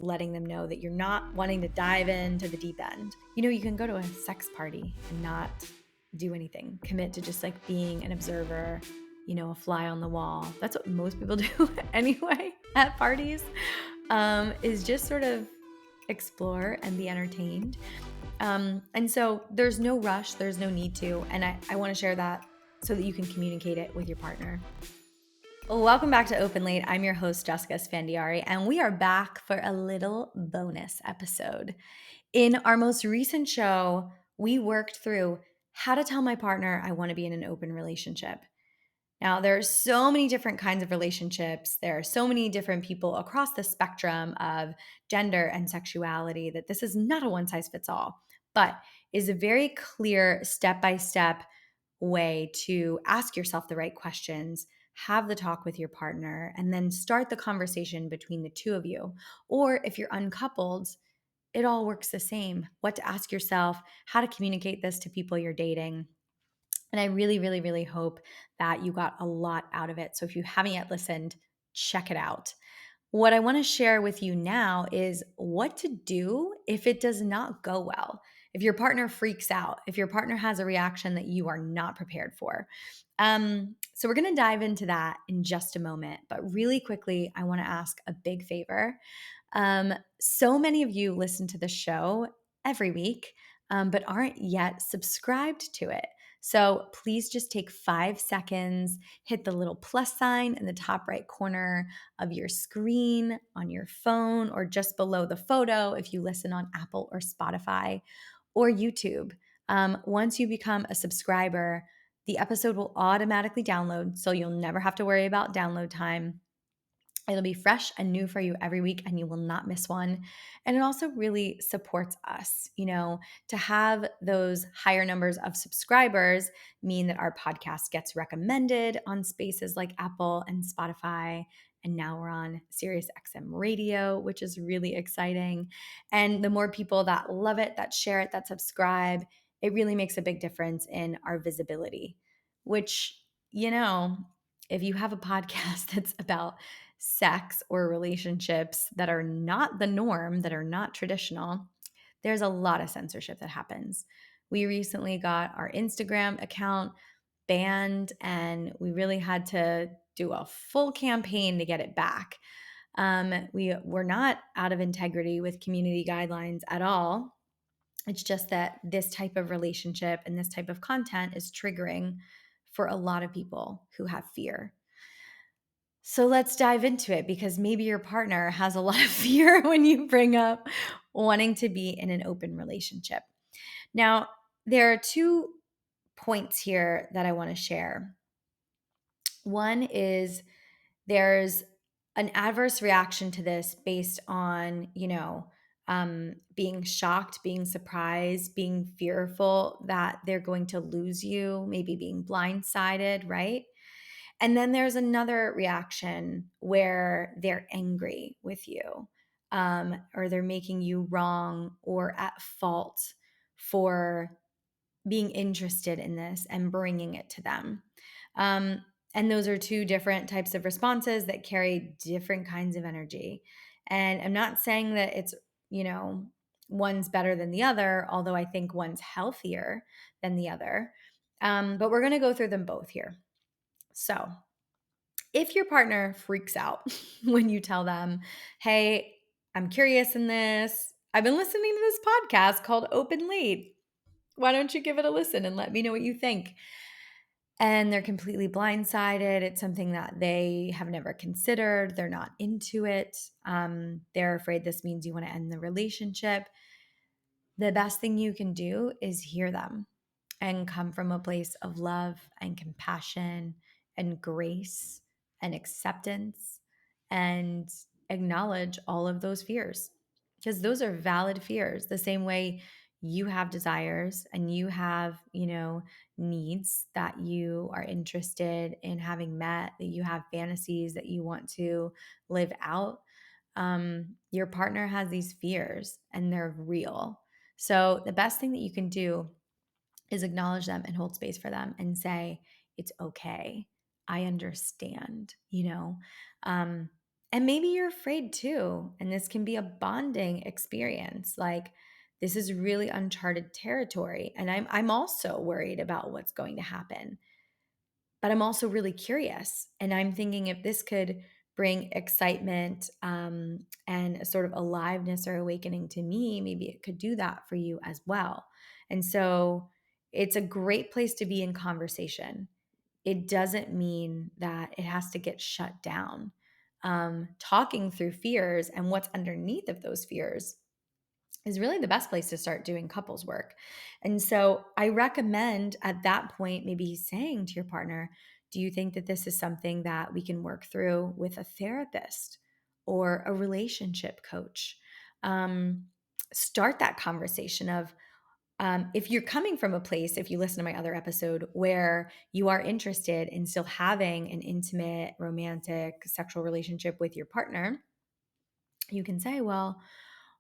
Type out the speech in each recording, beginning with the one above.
letting them know that you're not wanting to dive into the deep end. You can go to a sex party and not do anything, commit to just like being an observer, a fly on the wall. That's what most people do anyway at parties, is just sort of explore and be entertained. And so there's no rush, there's no need to. And I want to share that so that you can communicate it with your partner. Well, welcome back to Open Late. I'm your host, Jessica Sfandiari, and we are back for a little bonus episode. In our most recent show, we worked through how to tell my partner I want to be in an open relationship. Now, there are so many different kinds of relationships. There are so many different people across the spectrum of gender and sexuality that this is not a one size fits all, but is a very clear step-by-step way to ask yourself the right questions, have the talk with your partner, and then start the conversation between the two of you. Or if you're uncoupled, it all works the same. What to ask yourself, how to communicate this to people you're dating. And I really, really, really hope that you got a lot out of it. So if you haven't yet listened, check it out. What I want to share with you now is what to do if it does not go well, if your partner freaks out, if your partner has a reaction that you are not prepared for. So we're going to dive into that in just a moment. But really quickly, I want to ask a big favor. So many of you listen to the show every week, but aren't yet subscribed to it. So please just take 5 seconds, hit the little plus sign in the top right corner of your screen on your phone or just below the photo if you listen on Apple or Spotify or YouTube. Once you become a subscriber, the episode will automatically download, so you'll never have to worry about download time. It'll be fresh and new for you every week, and you will not miss one. And it also really supports us. To have those higher numbers of subscribers mean that our podcast gets recommended on spaces like Apple and Spotify. And now we're on Sirius XM Radio, which is really exciting. And the more people that love it, that share it, that subscribe, it really makes a big difference in our visibility, which, if you have a podcast that's about sex or relationships that are not the norm, that are not traditional, there's a lot of censorship that happens. We recently got our Instagram account banned, and we really had to do a full campaign to get it back. We were not out of integrity with community guidelines at all. It's just that this type of relationship and this type of content is triggering for a lot of people who have fear. So let's dive into it, because maybe your partner has a lot of fear when you bring up wanting to be in an open relationship. Now, there are 2 points here that I want to share. One is there's an adverse reaction to this based on, being shocked, being surprised, being fearful that they're going to lose you, maybe being blindsided, right? And then there's another reaction where they're angry with you, or they're making you wrong or at fault for being interested in this and bringing it to them. And those are 2 different types of responses that carry different kinds of energy. And I'm not saying that it's, one's better than the other, although I think one's healthier than the other. But we're going to go through them both here. So, if your partner freaks out when you tell them, hey, I'm curious in this, I've been listening to this podcast called Open Late. Why don't you give it a listen and let me know what you think? And they're completely blindsided. It's something that they have never considered. They're not into it. They're afraid this means you want to end the relationship. The best thing you can do is hear them and come from a place of love and compassion and grace and acceptance, and acknowledge all of those fears, because those are valid fears. The same way you have desires and you have, needs that you are interested in having met, that you have fantasies that you want to live out. Your partner has these fears and they're real. So the best thing that you can do is acknowledge them and hold space for them and say, it's okay. I understand, And maybe you're afraid too. And this can be a bonding experience. Like, this is really uncharted territory. And I'm also worried about what's going to happen. But I'm also really curious. And I'm thinking if this could bring excitement and a sort of aliveness or awakening to me, maybe it could do that for you as well. And so it's a great place to be in conversation. It doesn't mean that it has to get shut down. Talking through fears and what's underneath of those fears is really the best place to start doing couples work. And so I recommend at that point, maybe saying to your partner, do you think that this is something that we can work through with a therapist or a relationship coach? Um, Start that conversation of, if you're coming from a place, if you listen to my other episode, where you are interested in still having an intimate, romantic, sexual relationship with your partner, you can say, well,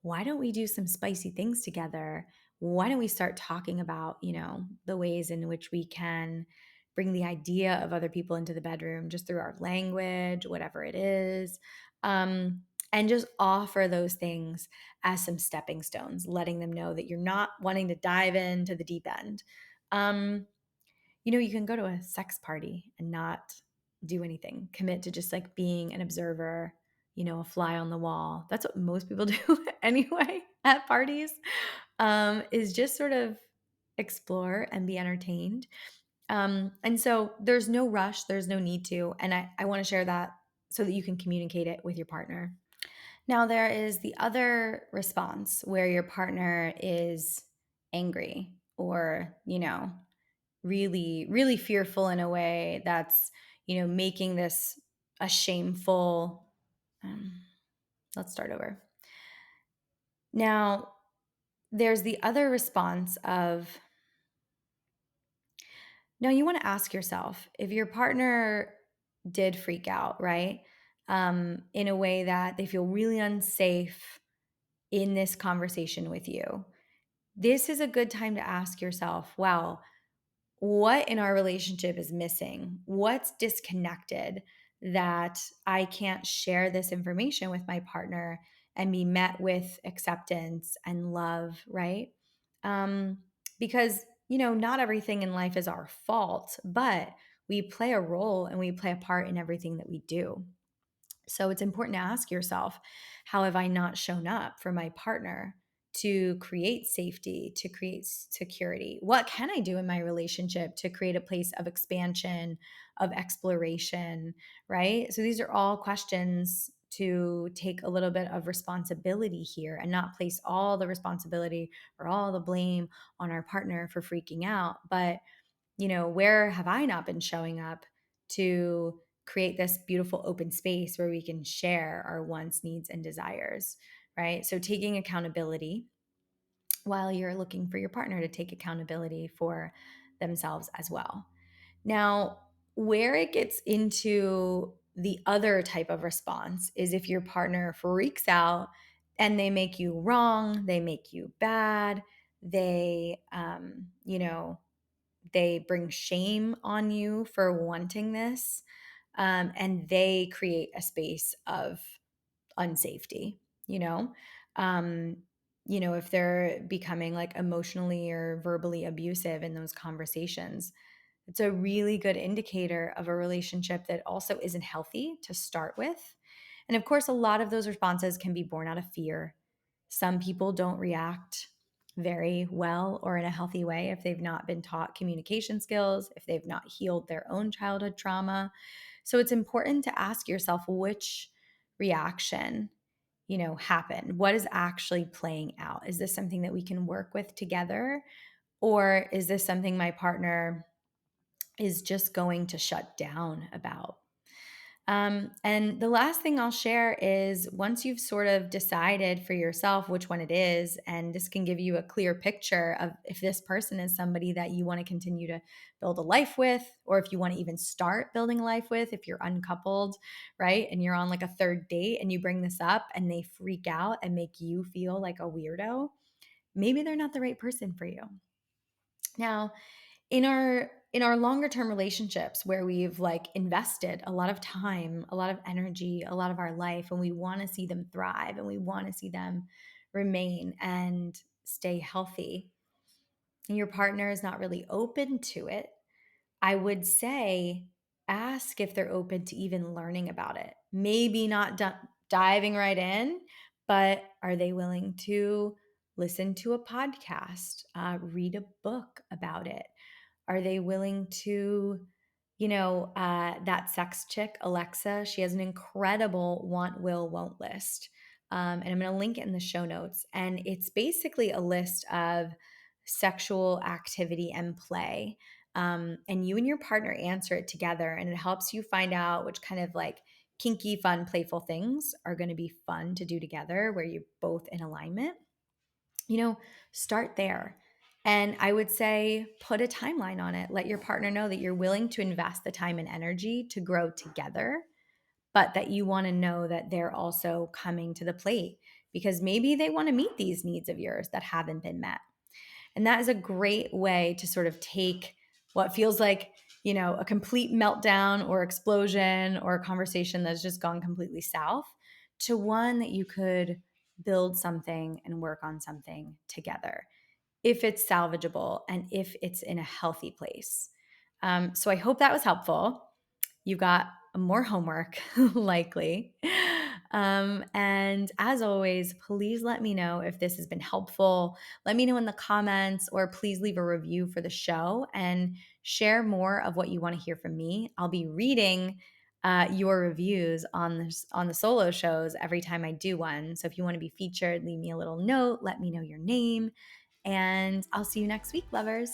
why don't we do some spicy things together? Why don't we start talking about, the ways in which we can bring the idea of other people into the bedroom just through our language, whatever it is, and just offer those things as some stepping stones, letting them know that you're not wanting to dive into the deep end. Um, you can go to a sex party and not do anything, commit to just like being an observer, a fly on the wall. That's what most people do anyway at parties, is just sort of explore and be entertained. And so there's no rush, there's no need to. And I want to share that so that you can communicate it with your partner. Now, there is the other response where your partner is angry or, really, really fearful in a way that's, making this a shameful. Um, let's start over. Now, there's the other response of, now you want to ask yourself if your partner did freak out, right? In a way that they feel really unsafe in this conversation with you. This is a good time to ask yourself, wow, what in our relationship is missing? What's disconnected that I can't share this information with my partner and be met with acceptance and love, right? Because, not everything in life is our fault, but we play a role and we play a part in everything that we do. So it's important to ask yourself, how have I not shown up for my partner to create safety, to create security? What can I do in my relationship to create a place of expansion, of exploration, right? So these are all questions to take a little bit of responsibility here and not place all the responsibility or all the blame on our partner for freaking out, but where have I not been showing up to create this beautiful open space where we can share our wants, needs, and desires, right? So taking accountability while you're looking for your partner to take accountability for themselves as well. Now, where it gets into the other type of response is if your partner freaks out and they make you wrong, they make you bad, they bring shame on you for wanting this, and they create a space of unsafety, you know? Um, if they're becoming like emotionally or verbally abusive in those conversations, it's a really good indicator of a relationship that also isn't healthy to start with. And of course, a lot of those responses can be born out of fear. Some people don't react very well or in a healthy way if they've not been taught communication skills, if they've not healed their own childhood trauma. So it's important to ask yourself which reaction, happened. What is actually playing out? Is this something that we can work with together? Or is this something my partner is just going to shut down about? And the last thing I'll share is once you've sort of decided for yourself which one it is, and this can give you a clear picture of if this person is somebody that you want to continue to build a life with, or if you want to even start building a life with, if you're uncoupled, right? And you're on like a third date and you bring this up and they freak out and make you feel like a weirdo, maybe they're not the right person for you. Now, in our longer term relationships where we've like invested a lot of time, a lot of energy, a lot of our life, and we want to see them thrive and we want to see them remain and stay healthy, and your partner is not really open to it, I would say ask if they're open to even learning about it. Maybe not diving right in, but are they willing to listen to a podcast, read a book about it? Are they willing to, that sex chick, Alexa, she has an incredible want, will, won't list. And I'm going to link it in the show notes. And it's basically a list of sexual activity and play. And you and your partner answer it together, and it helps you find out which kind of like kinky, fun, playful things are going to be fun to do together where you're both in alignment. Start there. And I would say put a timeline on it. Let your partner know that you're willing to invest the time and energy to grow together, but that you want to know that they're also coming to the plate because maybe they want to meet these needs of yours that haven't been met. And that is a great way to sort of take what feels like, a complete meltdown or explosion or a conversation that's just gone completely south to one that you could build something and work on something together if it's salvageable and if it's in a healthy place. So I hope that was helpful. You got more homework, likely. And as always, please let me know if this has been helpful. Let me know in the comments, or please leave a review for the show and share more of what you want to hear from me. I'll be reading your reviews on the solo shows every time I do one. So if you want to be featured, leave me a little note. Let me know your name. And I'll see you next week, lovers.